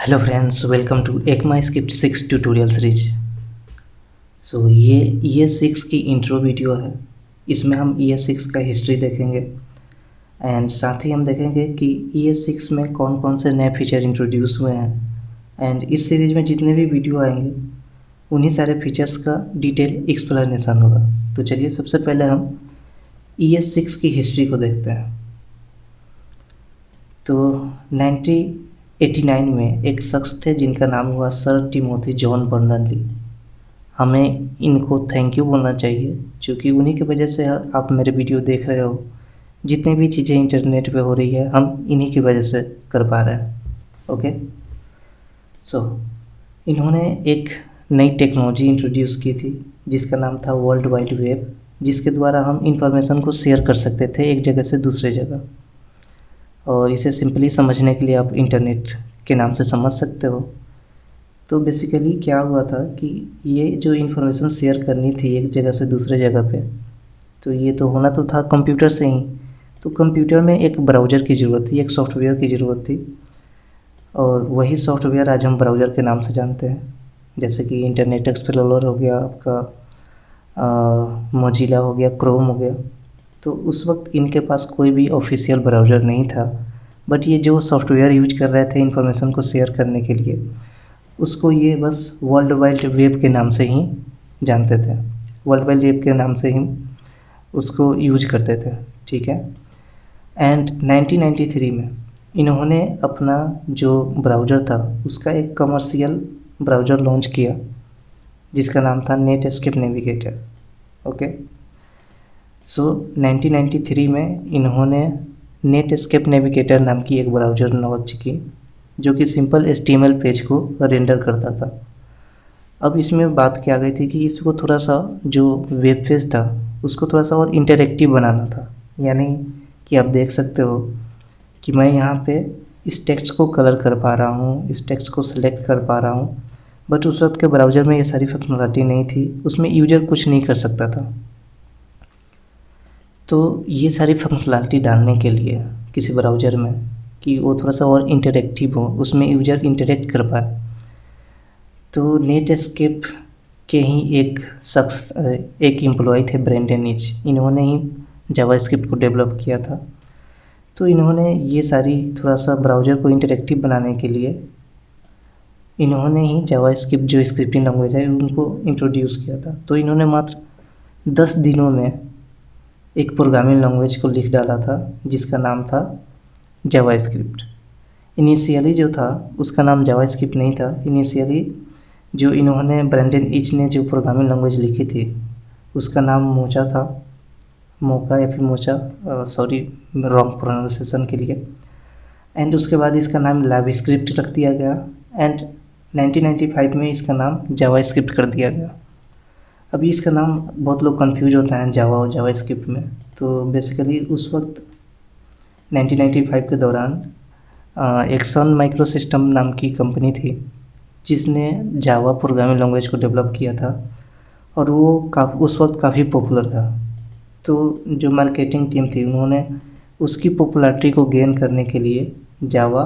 Hello friends, welcome to ECMAScript 6 tutorial series. ये 6 की intro video है। इसमें हम ES6 का हिस्ट्री देखेंगे एंड साथ ही हम देखेंगे कि ES6 में कौन कौन से नए फीचर इंट्रोड्यूस हुए हैं एंड इस सीरीज में जितने भी वीडियो आएंगे उन्हीं सारे फीचर्स का डिटेल एक्सप्लेनेशन होगा। तो चलिए सबसे पहले हम ES6 की हिस्ट्री को देखते हैं। तो 1989 में एक शख्स थे जिनका नाम हुआ सर टिमोथी जॉन बर्नर्ली। हमें इनको थैंक यू बोलना चाहिए क्योंकि उन्हीं की वजह से आप मेरे वीडियो देख रहे हो। जितनी भी चीज़ें इंटरनेट पे हो रही है हम इन्हीं की वजह से कर पा रहे हैं। ओके, इन्होंने एक नई टेक्नोलॉजी इंट्रोड्यूस की थी जिसका नाम था वर्ल्ड वाइड वेब, जिसके द्वारा हम इंफॉर्मेशन को शेयर कर सकते थे एक जगह से दूसरे जगह। और इसे सिंपली समझने के लिए आप इंटरनेट के नाम से समझ सकते हो। तो बेसिकली क्या हुआ था कि ये जो इन्फॉर्मेशन शेयर करनी थी एक जगह से दूसरे जगह पे, तो ये तो होना तो था कंप्यूटर से ही। तो कंप्यूटर में एक ब्राउज़र की ज़रूरत थी, एक सॉफ्टवेयर की ज़रूरत थी, और वही सॉफ्टवेयर आज हम ब्राउज़र के नाम से जानते हैं। जैसे कि इंटरनेट एक्सप्लोरर हो गया, आपका मोजिला हो गया, क्रोम हो गया। तो उस वक्त इनके पास कोई भी ऑफिशियल ब्राउज़र नहीं था, बट ये जो सॉफ्टवेयर यूज कर रहे थे इन्फॉर्मेशन को शेयर करने के लिए, उसको ये बस वर्ल्ड वाइड वेब के नाम से ही जानते थे। वर्ल्ड वाइड वेब के नाम से ही उसको यूज करते थे, ठीक है। एंड 1993 में इन्होंने अपना जो ब्राउज़र था उसका एक कमर्शियल ब्राउज़र लॉन्च किया जिसका नाम था नेटस्केप नेविगेटर। ओके, 1993 में इन्होंने नेटस्केप नेविगेटर नाम की एक ब्राउज़र लॉन्च की जो कि सिंपल HTML पेज को रेंडर करता था। अब इसमें बात क्या आ गई थी कि इसको थोड़ा सा जो वेब पेज था उसको थोड़ा सा और इंटरेक्टिव बनाना था। यानी कि आप देख सकते हो कि मैं यहाँ पे इस टेक्स्ट को कलर कर पा रहा हूँ, इस टेक्स्ट को सिलेक्ट कर पा रहा हूँ, बट उस वक्त के ब्राउज़र में ये सारी फंक्शनलिटी नहीं थी, उसमें यूज़र कुछ नहीं कर सकता था। तो ये सारी फंक्शनलिटी डालने के लिए किसी ब्राउज़र में कि वो थोड़ा सा और इंटरेक्टिव हो, उसमें यूज़र इंटरेक्ट कर पाए, तो नेटस्केप के ही एक शख्स, एक एम्प्लॉय थे ब्रेंडन नीच, इन्होंने ही जावास्क्रिप्ट को डेवलप किया था। तो इन्होंने ये सारी थोड़ा सा ब्राउज़र को इंटरेक्टिव बनाने के लिए इन्होंने ही जावास्क्रिप्ट जो स्क्रिप्टिंग लैंग्वेज है उनको इंट्रोड्यूस किया था। तो इन्होंने मात्र 10 दिनों में एक प्रोग्रामिंग लैंग्वेज को लिख डाला था जिसका नाम था जावास्क्रिप्ट। इनिशियली जो था उसका नाम जावास्क्रिप्ट नहीं था। इनिशियली जो इन्होंने ब्रेंडन नीच ने जो प्रोग्रामिंग लैंग्वेज लिखी थी उसका नाम मोचा था, मोका या फिर मोचा, सॉरी रॉन्ग प्रोनाउंसिएशन के लिए। एंड उसके बाद इसका नाम लाइवस्क्रिप्ट रख दिया गया एंड 1995 में इसका नाम जावास्क्रिप्ट कर दिया गया। अभी इसका नाम बहुत लोग कंफ्यूज होता है जावा और जावास्क्रिप्ट में। तो बेसिकली उस वक्त 1995 के दौरान एक सन माइक्रोसिस्टम नाम की कंपनी थी जिसने जावा प्रोग्रामिंग लैंग्वेज को डेवलप किया था और वो उस वक्त काफ़ी पॉपुलर था। तो जो मार्केटिंग टीम थी उन्होंने उसकी पॉपुलैरिटी को गेन करने के लिए जावा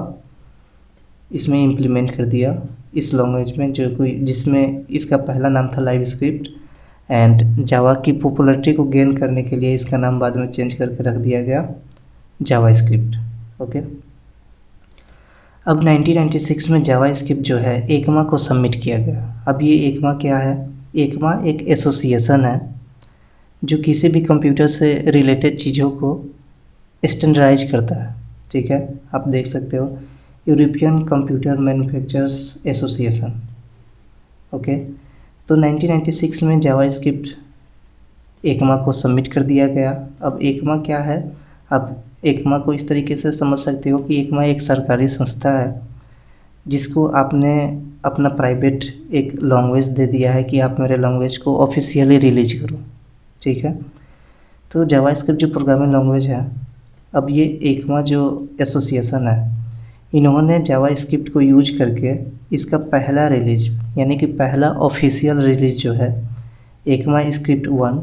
इसमें इम्प्लीमेंट कर दिया इस लैंग्वेज में, जो कोई जिसमें इसका पहला नाम था लाइवस्क्रिप्ट। एंड जावा की पॉपुलैरिटी को गेन करने के लिए इसका नाम बाद में चेंज करके रख दिया गया जावास्क्रिप्ट। ओके, अब 1996 में जावास्क्रिप्ट जो है एकमा को सबमिट किया गया। अब ये एकमा क्या है? एकमा एक एसोसिएशन है जो किसी भी कंप्यूटर से रिलेटेड चीज़ों को स्टैंडर्डाइज करता है, ठीक है। आप देख सकते हो European computer manufacturers association. Okay, तो 1996 में जावास्क्रिप्ट एकमा को सबमिट कर दिया गया। अब एकमा क्या है? आप एकमा को इस तरीके से समझ सकते हो कि एकमा एक सरकारी संस्था है जिसको आपने अपना प्राइवेट एक लैंग्वेज दे दिया है कि आप मेरे लैंग्वेज को ऑफिशियली रिलीज करो, ठीक है। तो जावास्क्रिप्ट जो प्रोग्रामिंग लैंग्वेज है, अब ये एकमा जो एसोसिएशन है इन्होंने जावास्क्रिप्ट को यूज करके इसका पहला रिलीज यानी कि पहला ऑफिशियल रिलीज जो है एकमा स्क्रिप्ट 1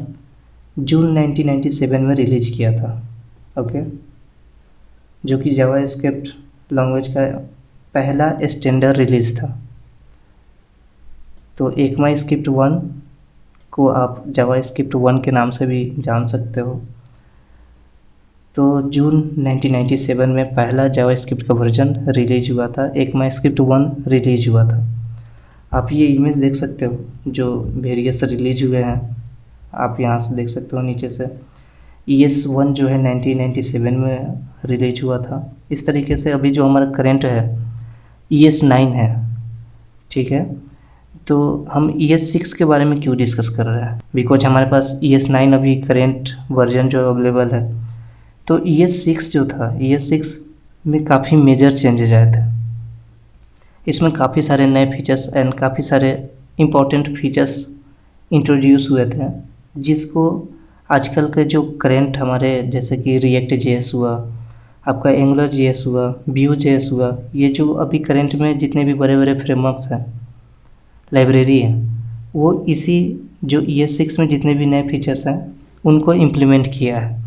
जून 1997 में रिलीज किया था। ओके, जो कि जावास्क्रिप्ट लैंग्वेज का पहला स्टैंडर्ड रिलीज़ था। तो ECMAScript 1 को आप जावास्क्रिप्ट 1 के नाम से भी जान सकते हो। तो जून 1997 में पहला जावास्क्रिप्ट का वर्जन रिलीज हुआ था, ECMAScript 1 रिलीज हुआ था। आप ये इमेज देख सकते हो जो वेरियस रिलीज हुए हैं, आप यहाँ से देख सकते हो नीचे से। ES1 जो है 1997 में रिलीज हुआ था। इस तरीके से अभी जो हमारा करंट है ES9 है, ठीक है। तो हम ES6 के बारे में क्यों डिस्कस कर रहे हैं, बिकॉज हमारे पास ES9 अभी करेंट वर्जन जो अवेलेबल है। तो ES6 जो था, ES6 में काफ़ी मेजर चेंजेज आए थे। इसमें काफ़ी सारे नए फीचर्स एंड काफ़ी सारे इम्पोर्टेंट फीचर्स इंट्रोड्यूस हुए थे, जिसको आजकल के जो करेंट हमारे जैसे कि React.js हुआ, आपका AngularJS हुआ, Vue.js हुआ, ये जो अभी करेंट में जितने भी बड़े बड़े फ्रेमवर्क्स हैं, लाइब्रेरी है, वो इसी जो ES6 में जितने भी नए फीचर्स हैं उनको इम्प्लीमेंट किया है।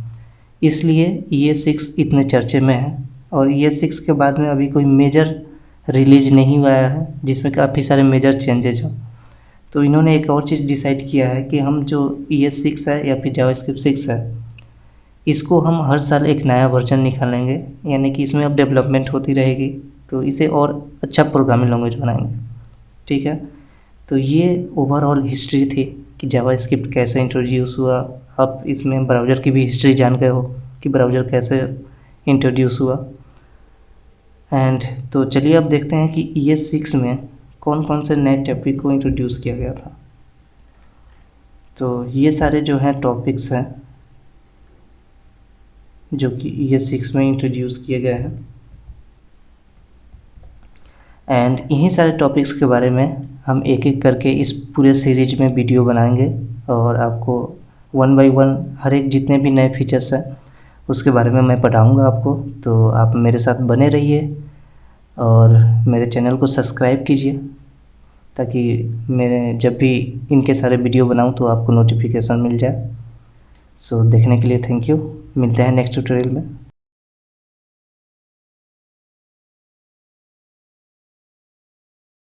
इसलिए ES6 इतने चर्चे में है। और ES6 के बाद में अभी कोई मेजर रिलीज नहीं हुआ है जिसमें काफ़ी सारे मेजर चेंजेज हों। तो इन्होंने एक और चीज़ डिसाइड किया है कि हम जो ES6 है या फिर जावास्क्रिप्ट 6 है, इसको हम हर साल एक नया वर्जन निकालेंगे, यानी कि इसमें अब डेवलपमेंट होती रहेगी, तो इसे और अच्छा प्रोग्रामिंग लैंग्वेज बनाएंगे, ठीक है। तो ये ओवरऑल हिस्ट्री थी कि जावास्क्रिप्ट कैसे इंट्रोड्यूस हुआ। आप इसमें ब्राउज़र की भी हिस्ट्री जान गए हो कि ब्राउज़र कैसे इंट्रोड्यूस हुआ। एंड तो चलिए अब देखते हैं कि ES6 में कौन कौन से नए टॉपिक को इंट्रोड्यूस किया गया था। तो ये सारे जो हैं टॉपिक्स हैं जो कि ES6 में इंट्रोड्यूस किए गए हैं, एंड इन्हीं सारे टॉपिक्स के बारे में हम एक एक करके इस पूरे सीरीज में वीडियो बनाएंगे और आपको 1 बाय 1 हर एक जितने भी नए फीचर्स हैं उसके बारे में मैं पढ़ाऊँगा आपको। तो आप मेरे साथ बने रहिए और मेरे चैनल को सब्सक्राइब कीजिए ताकि मैं जब भी इनके सारे वीडियो बनाऊं तो आपको नोटिफिकेशन मिल जाए। सो देखने के लिए थैंक यू। मिलते हैं नेक्स्ट ट्यूटोरियल में।